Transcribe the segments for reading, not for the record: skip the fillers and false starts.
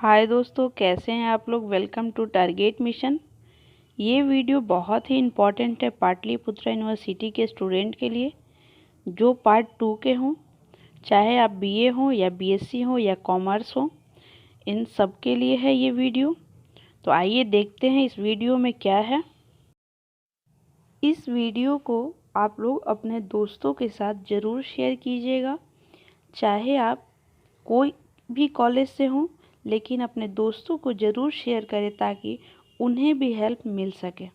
हाय दोस्तों, कैसे हैं आप लोग। Welcome to target mission. ये वीडियो बहुत ही इम्पॉर्टेंट है पाटलिपुत्र यूनिवर्सिटी के स्टूडेंट के लिए जो पार्ट 2 के हों, चाहे आप बीए हो या बीएससी हो या कॉमर्स हो, इन सब के लिए है ये वीडियो। तो आइए देखते हैं इस वीडियो में क्या है। इस वीडियो को आप लोग अपने दोस्तों के साथ ज़रूर शेयर कीजिएगा, चाहे आप कोई भी कॉलेज से हों, लेकिन अपने दोस्तों को ज़रूर शेयर करें ताकि उन्हें भी हेल्प मिल सके।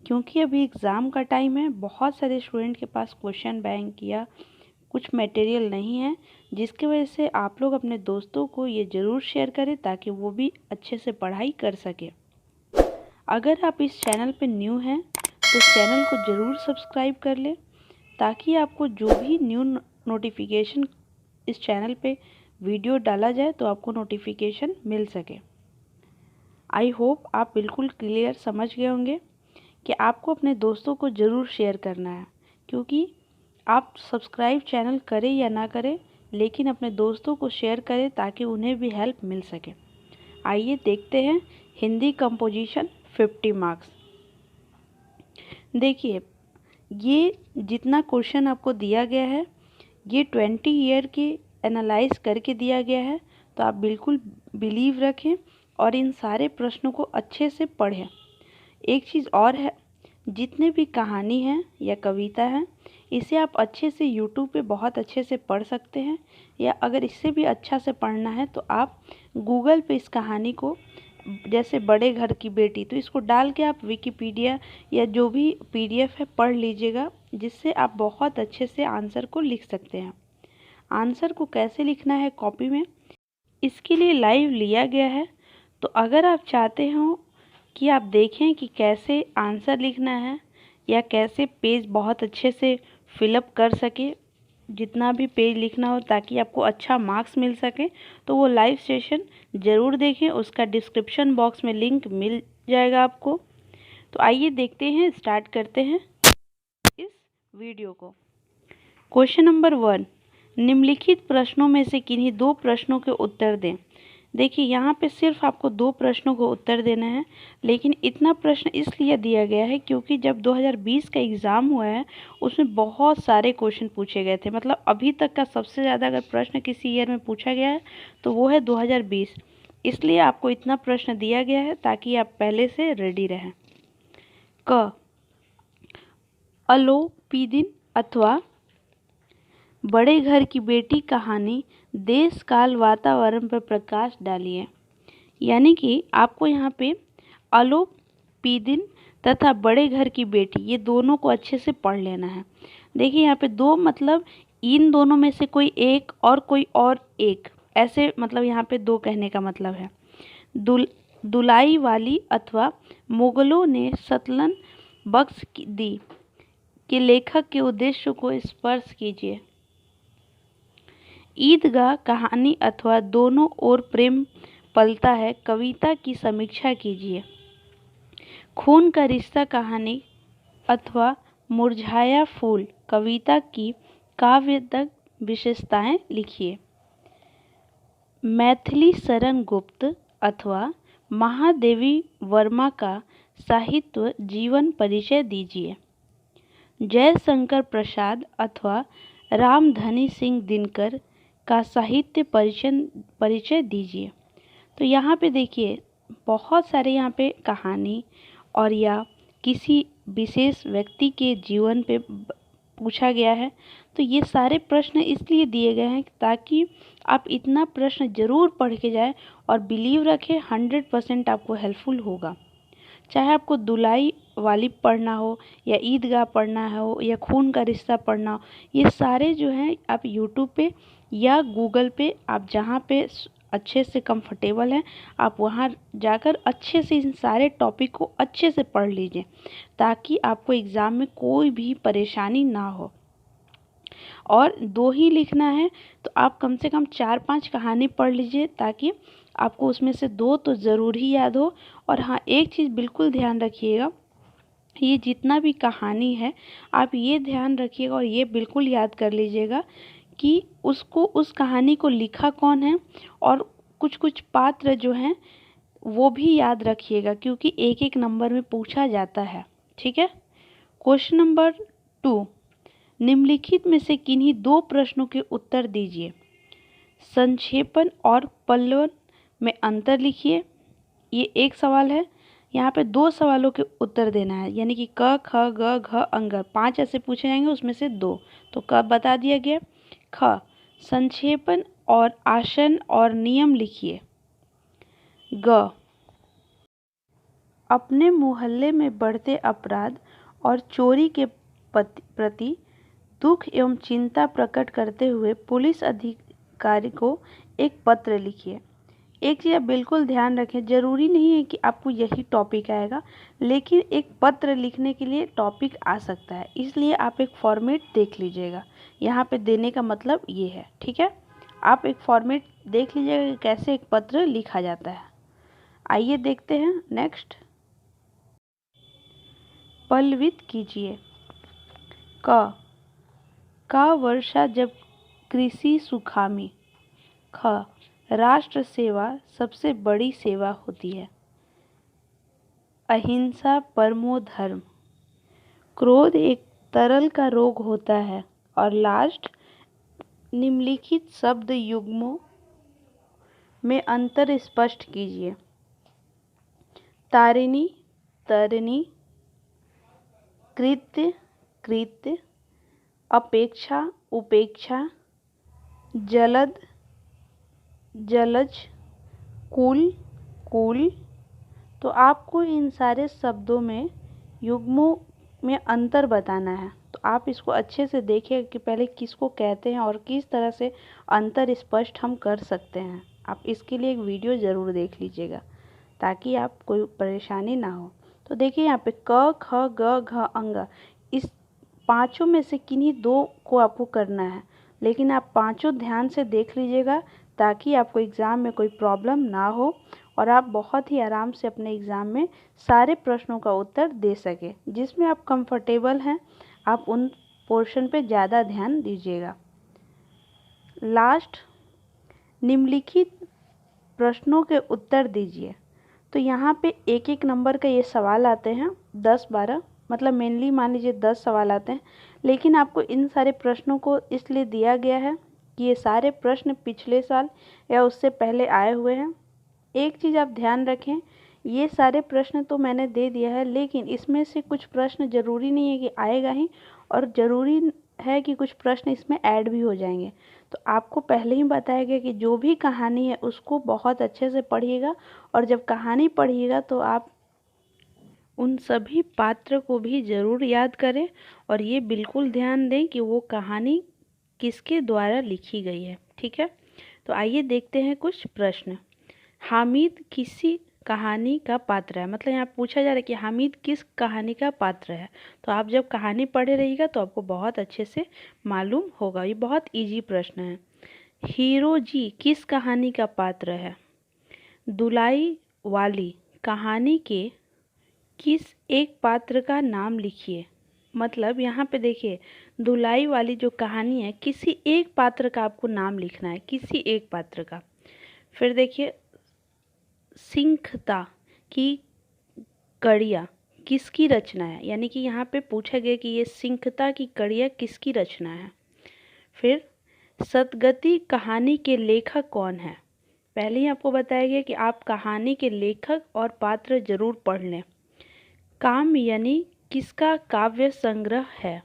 क्योंकि अभी एग्ज़ाम का टाइम है, बहुत सारे स्टूडेंट के पास क्वेश्चन बैंक या कुछ मटेरियल नहीं है, जिसकी वजह से आप लोग अपने दोस्तों को ये ज़रूर शेयर करें ताकि वो भी अच्छे से पढ़ाई कर सके। अगर आप इस चैनल पे न्यू हैं तो चैनल को ज़रूर सब्सक्राइब कर लें ताकि आपको जो भी न्यू नोटिफिकेशन इस चैनल पे वीडियो डाला जाए तो आपको नोटिफिकेशन मिल सके। आई होप आप बिल्कुल क्लियर समझ गए होंगे कि आपको अपने दोस्तों को ज़रूर शेयर करना है, क्योंकि आप सब्सक्राइब चैनल करें या ना करें, लेकिन अपने दोस्तों को शेयर करें ताकि उन्हें भी हेल्प मिल सके। आइए देखते हैं हिंदी कंपोजिशन 50 मार्क्स। देखिए, ये जितना क्वेश्चन आपको दिया गया है ये 20 ईयर के एनालाइज करके दिया गया है, तो आप बिल्कुल बिलीव रखें और इन सारे प्रश्नों को अच्छे से पढ़ें। एक चीज़ और है, जितने भी कहानी है या कविता है, इसे आप अच्छे से यूट्यूब पे बहुत अच्छे से पढ़ सकते हैं, या अगर इससे भी अच्छा से पढ़ना है तो आप गूगल पे इस कहानी को, जैसे बड़े घर की बेटी, तो इसको डाल के आप विकिपीडिया या जो भी पीडीएफ है पढ़ लीजिएगा, जिससे आप बहुत अच्छे से आंसर को लिख सकते हैं। आंसर को कैसे लिखना है कॉपी में, इसके लिए लाइव लिया गया है। तो अगर आप चाहते हो कि आप देखें कि कैसे आंसर लिखना है या कैसे पेज बहुत अच्छे से फिलअप कर सके, जितना भी पेज लिखना हो ताकि आपको अच्छा मार्क्स मिल सके, तो वो लाइव सेशन ज़रूर देखें। उसका डिस्क्रिप्शन बॉक्स में लिंक मिल जाएगा आपको। तो आइए देखते हैं, स्टार्ट करते हैं इस वीडियो को। क्वेश्चन नंबर 1, निम्नलिखित प्रश्नों में से किन्हीं 2 प्रश्नों के उत्तर दें। देखिए, यहाँ पे सिर्फ आपको 2 प्रश्नों को उत्तर देना है, लेकिन इतना प्रश्न इसलिए दिया गया है क्योंकि जब 2020 का एग्ज़ाम हुआ है उसमें बहुत सारे क्वेश्चन पूछे गए थे। मतलब अभी तक का सबसे ज़्यादा अगर प्रश्न किसी ईयर में पूछा गया है तो वो है 2020। इसलिए आपको इतना प्रश्न दिया गया है ताकि आप पहले से रेडी रहें। क, अलोपीदिन अथवा बड़े घर की बेटी कहानी देश काल वातावरण पर प्रकाश डालिए। यानी कि आपको यहाँ पे अलोपीदिन तथा बड़े घर की बेटी, ये दोनों को अच्छे से पढ़ लेना है। देखिए, यहाँ पे 2 मतलब इन दोनों में से कोई एक और कोई और एक, ऐसे मतलब यहाँ पे 2 कहने का मतलब है। दुलाई वाली अथवा मुगलों ने सतलन बख्श दी के लेखक के उद्देश्य को स्पर्श कीजिए। ईदगाह कहानी अथवा दोनों ओर प्रेम पलता है कविता की समीक्षा कीजिए। खून का रिश्ता कहानी अथवा मुरझाया फूल कविता की काव्यतक विशेषताएं लिखिए। मैथिली शरण गुप्त अथवा महादेवी वर्मा का साहित्य जीवन परिचय दीजिए। जयशंकर प्रसाद अथवा रामधनी सिंह दिनकर का साहित्य परिचय दीजिए। तो यहाँ पे देखिए, बहुत सारे यहाँ पे कहानी और या किसी विशेष व्यक्ति के जीवन पे पूछा गया है। तो ये सारे प्रश्न इसलिए दिए गए हैं ताकि आप इतना प्रश्न ज़रूर पढ़ के जाए और बिलीव रखें 100% आपको हेल्पफुल होगा। चाहे आपको दुलाई वाली पढ़ना हो या ईदगाह पढ़ना हो या खून का रिश्ता पढ़ना हो, ये सारे जो हैं आप यूट्यूब पे या गूगल पे, आप जहाँ पे अच्छे से कंफर्टेबल हैं आप वहाँ जाकर अच्छे से इन सारे टॉपिक को अच्छे से पढ़ लीजिए ताकि आपको एग्ज़ाम में कोई भी परेशानी ना हो। और 2 ही लिखना है तो आप कम से कम 4-5 कहानी पढ़ लीजिए ताकि आपको उसमें से 2 तो ज़रूर ही याद हो। और हाँ, एक चीज़ बिल्कुल ध्यान रखिएगा, ये जितना भी कहानी है आप ये ध्यान रखिएगा और ये बिल्कुल याद कर लीजिएगा कि उस कहानी को लिखा कौन है और कुछ कुछ पात्र जो हैं वो भी याद रखिएगा, क्योंकि एक एक नंबर में पूछा जाता है। ठीक है। क्वेश्चन नंबर 2, निम्नलिखित में से किन्हीं 2 प्रश्नों के उत्तर दीजिए। संक्षेपण और पल्लवन में अंतर लिखिए। ये एक सवाल है। यहाँ पे 2 सवालों के उत्तर देना है, यानी कि क, ख, ग, घ, अंग 5 ऐसे पूछे जाएंगे, उसमें से 2। तो क बता दिया गया। ख, संक्षेपण और आसन और नियम लिखिए। ग, अपने मोहल्ले में बढ़ते अपराध और चोरी के प्रति दुख एवं चिंता प्रकट करते हुए पुलिस अधिकारी को एक पत्र लिखिए। एक चीज़ आप बिल्कुल ध्यान रखें, ज़रूरी नहीं है कि आपको यही टॉपिक आएगा, लेकिन एक पत्र लिखने के लिए टॉपिक आ सकता है, इसलिए आप एक फॉर्मेट देख लीजिएगा। यहाँ पे देने का मतलब ये है। ठीक है, आप एक फॉर्मेट देख लीजिएगा कि कैसे एक पत्र लिखा जाता है। आइए देखते हैं नेक्स्ट। पल्लवित कीजिए। का वर्षा जब कृषि सुखामी। ख, राष्ट्र सेवा सबसे बड़ी सेवा होती है। अहिंसा परमो धर्म। क्रोध एक तरल का रोग होता है। और लास्ट, निम्नलिखित शब्द युग्मों में अंतर स्पष्ट कीजिए। तारिणी, तरणी, कृत्य, कृत्य, अपेक्षा, उपेक्षा, जलद, जलज, कुल, कुल। तो आपको इन सारे शब्दों में युग्मों में अंतर बताना है। तो आप इसको अच्छे से देखिए कि पहले किसको कहते हैं और किस तरह से अंतर स्पष्ट हम कर सकते हैं। आप इसके लिए एक वीडियो ज़रूर देख लीजिएगा ताकि आप कोई परेशानी ना हो। तो देखिए यहाँ पे क, ख, ग, घ, अंग, इस 5 में से किन्हीं 2 को आपको करना है, लेकिन आप 5 ध्यान से देख लीजिएगा ताकि आपको एग्ज़ाम में कोई प्रॉब्लम ना हो और आप बहुत ही आराम से अपने एग्ज़ाम में सारे प्रश्नों का उत्तर दे सकें। जिसमें आप कंफर्टेबल हैं, आप उन पोर्शन पे ज़्यादा ध्यान दीजिएगा। लास्ट, निम्नलिखित प्रश्नों के उत्तर दीजिए। तो यहाँ पे एक एक नंबर का ये सवाल आते हैं, 10-12, मतलब मेनली मान लीजिए 10 सवाल आते हैं, लेकिन आपको इन सारे प्रश्नों को इसलिए दिया गया है कि ये सारे प्रश्न पिछले साल या उससे पहले आए हुए हैं। एक चीज़ आप ध्यान रखें, ये सारे प्रश्न तो मैंने दे दिया है, लेकिन इसमें से कुछ प्रश्न ज़रूरी नहीं है कि आएगा ही, और ज़रूरी है कि कुछ प्रश्न इसमें ऐड भी हो जाएंगे। तो आपको पहले ही बताया गया कि जो भी कहानी है उसको बहुत अच्छे से पढ़िएगा, और जब कहानी पढ़िएगा तो आप उन सभी पात्र को भी ज़रूर याद करें, और ये बिल्कुल ध्यान दें कि वो कहानी किसके द्वारा लिखी गई है। ठीक है, तो आइए देखते हैं कुछ प्रश्न। हामिद किसी कहानी का पात्र है, मतलब यहाँ पूछा जा रहा है कि हामिद किस कहानी का पात्र है। तो आप जब कहानी पढ़े रहिएगा तो आपको बहुत अच्छे से मालूम होगा। ये बहुत इजी प्रश्न है। हीरो जी किस कहानी का पात्र है। दुलाई वाली कहानी के किस एक पात्र का नाम लिखिए। मतलब यहाँ पे देखिए, दुलाई वाली जो कहानी है, किसी एक पात्र का आपको नाम लिखना है, किसी एक पात्र का। फिर देखिए, सिंहता की कड़िया किसकी रचना है, यानी कि यहाँ पे पूछा गया कि ये सिंहता की कड़िया किसकी रचना है। फिर सतगति कहानी के लेखक कौन है। पहले ही आपको बताया गया कि आप कहानी के लेखक और पात्र जरूर पढ़ लें। कामयनी किसका काव्य संग्रह है।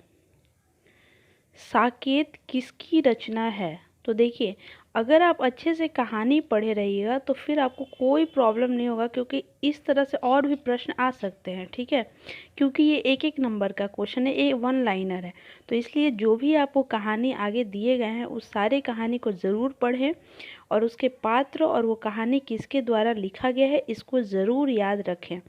साकेत किसकी रचना है। तो देखिए, अगर आप अच्छे से कहानी पढ़े रहिएगा तो फिर आपको कोई प्रॉब्लम नहीं होगा, क्योंकि इस तरह से और भी प्रश्न आ सकते हैं। ठीक है, क्योंकि ये एक एक नंबर का क्वेश्चन है, ये 1 लाइनर है, तो इसलिए जो भी आपको कहानी आगे दिए गए हैं उस सारे कहानी को ज़रूर पढ़ें, और उसके पात्र और वो कहानी किसके द्वारा लिखा गया है इसको ज़रूर याद रखें,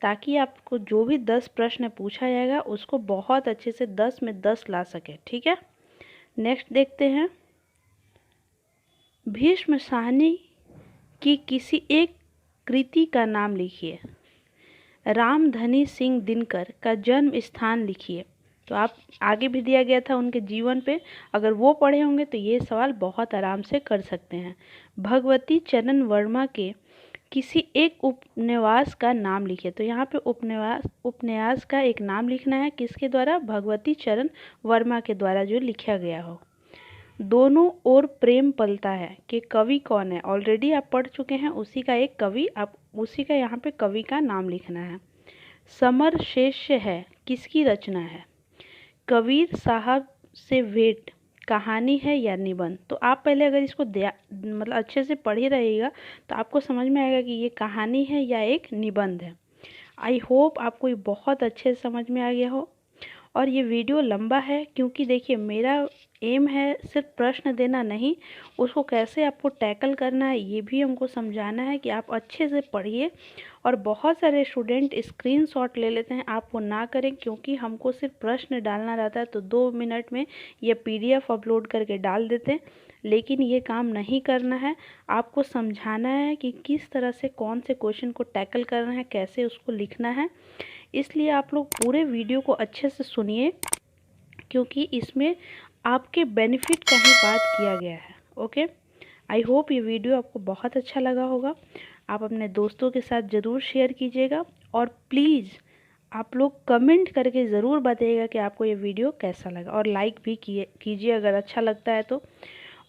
ताकि आपको जो भी 10 प्रश्न पूछा जाएगा उसको बहुत अच्छे से 10 में 10 ला सकें। ठीक है, नेक्स्ट देखते हैं। भीष्म साहनी की किसी एक कृति का नाम लिखिए। रामधनी सिंह दिनकर का जन्म स्थान लिखिए। तो आप आगे भी दिया गया था उनके जीवन पे, अगर वो पढ़े होंगे तो ये सवाल बहुत आराम से कर सकते हैं। भगवती चरण वर्मा के किसी एक उपन्यास का नाम लिखिए। तो यहाँ पे उपन्यास का एक नाम लिखना है, किसके द्वारा? भगवती चरण वर्मा के द्वारा जो लिखा गया हो। दोनों ओर प्रेम पलता है कि कवि कौन है? ऑलरेडी आप पढ़ चुके हैं, उसी का एक कवि, आप उसी का यहाँ पे कवि का नाम लिखना है। समर शेष है किसकी रचना है? कबीर साहब से भेंट कहानी है या निबंध? तो आप पहले अगर इसको मतलब अच्छे से पढ़ ही रहिएगा तो आपको समझ में आएगा कि ये कहानी है या एक निबंध है। आई होप आपको ये बहुत अच्छे से समझ में आ गया हो। और ये वीडियो लंबा है क्योंकि देखिए मेरा एम है सिर्फ प्रश्न देना नहीं, उसको कैसे आपको टैकल करना है ये भी हमको समझाना है कि आप अच्छे से पढ़िए। और बहुत सारे स्टूडेंट स्क्रीनशॉट ले लेते हैं, आप वो ना करें क्योंकि हमको सिर्फ प्रश्न डालना रहता है तो 2 मिनट में ये PDF अपलोड करके डाल देते हैं, लेकिन ये काम नहीं करना है। आपको समझाना है कि किस तरह से कौन से क्वेश्चन को टैकल करना है, कैसे उसको लिखना है। इसलिए आप लोग पूरे वीडियो को अच्छे से सुनिए क्योंकि इसमें आपके बेनिफिट का ही बात किया गया है। ओके, आई होप ये वीडियो आपको बहुत अच्छा लगा होगा। आप अपने दोस्तों के साथ ज़रूर शेयर कीजिएगा और प्लीज़ आप लोग कमेंट करके ज़रूर बताइएगा कि आपको ये वीडियो कैसा लगा, और लाइक भी कीजिए अगर अच्छा लगता है तो।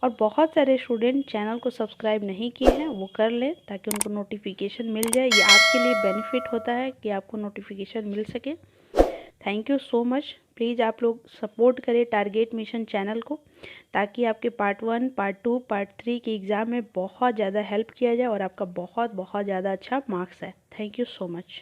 और बहुत सारे स्टूडेंट चैनल को सब्सक्राइब नहीं किए हैं, वो कर लें ताकि उनको नोटिफिकेशन मिल जाए। ये आपके लिए बेनिफिट होता है कि आपको नोटिफिकेशन मिल सके। Thank you so much. Please आप लोग सपोर्ट करें टारगेट मिशन चैनल को ताकि आपके पार्ट 1, पार्ट 2, पार्ट 3 के एग्ज़ाम में बहुत ज़्यादा हेल्प किया जाए और आपका बहुत बहुत ज़्यादा अच्छा मार्क्स है। Thank you so much.